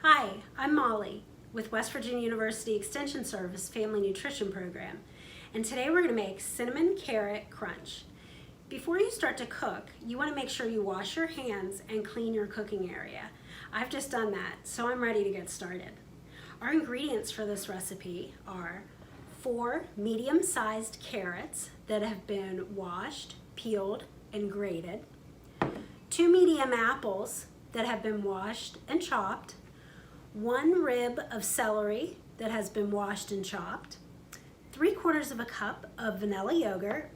Hi, I'm Molly with West Virginia University Extension Service Family Nutrition Program, and today we're going to make cinnamon carrot crunch. Before you start to cook, you want to make sure you wash your hands and clean your cooking area. I've just done that, so I'm ready to get started. Our ingredients for this recipe are 4 medium-sized carrots that have been washed, peeled, and grated, 2 medium apples that have been washed and chopped, 1 rib of celery that has been washed and chopped, 3/4 of a cup of vanilla yogurt,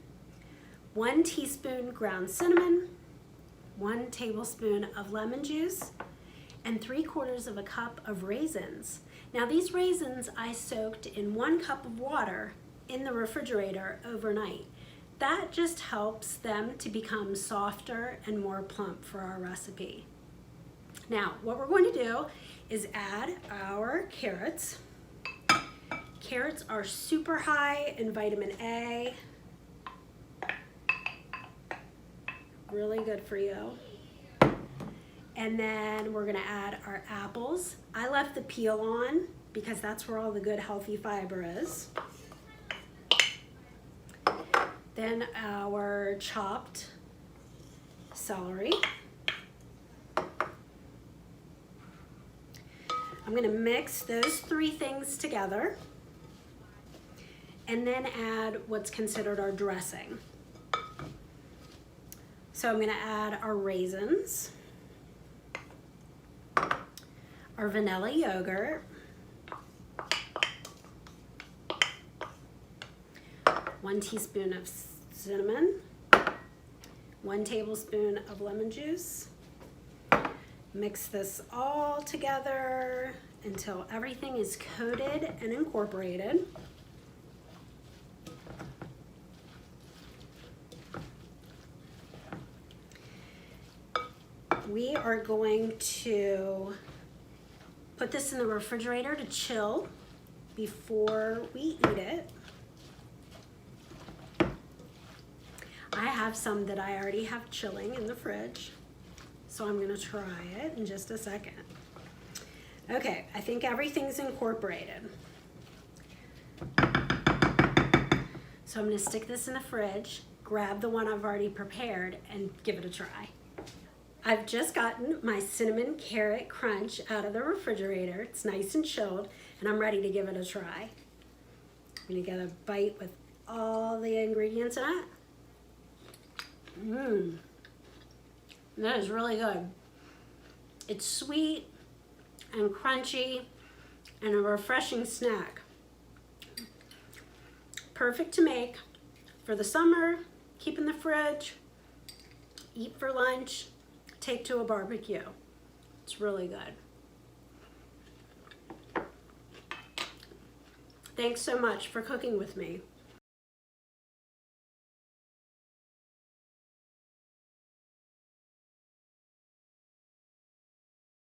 1 teaspoon ground cinnamon, 1 tablespoon of lemon juice, and 3/4 of a cup of raisins. Now these raisins I soaked in 1 cup of water in the refrigerator overnight. That just helps them to become softer and more plump for our recipe. Now, what we're going to do is add our carrots. Carrots are super high in vitamin A. Really good for you. And then we're gonna add our apples. I left the peel on because that's where all the good healthy fiber is. Then our chopped celery. I'm gonna mix those 3 things together and then add what's considered our dressing. So I'm gonna add our raisins, our vanilla yogurt, 1 teaspoon of cinnamon, 1 tablespoon of lemon juice. Mix this all together until everything is coated and incorporated. We are going to put this in the refrigerator to chill before we eat it. I have some that I already have chilling in the fridge, so I'm gonna try it in just a second. Okay, I think everything's incorporated. So I'm gonna stick this in the fridge, grab the one I've already prepared, and give it a try. I've just gotten my cinnamon carrot crunch out of the refrigerator. It's nice and chilled, and I'm ready to give it a try. I'm gonna get a bite with all the ingredients in it. That is really good. It's sweet and crunchy and a refreshing snack. Perfect to make for the summer, keep in the fridge, eat for lunch, take to a barbecue. It's really good. Thanks so much for cooking with me.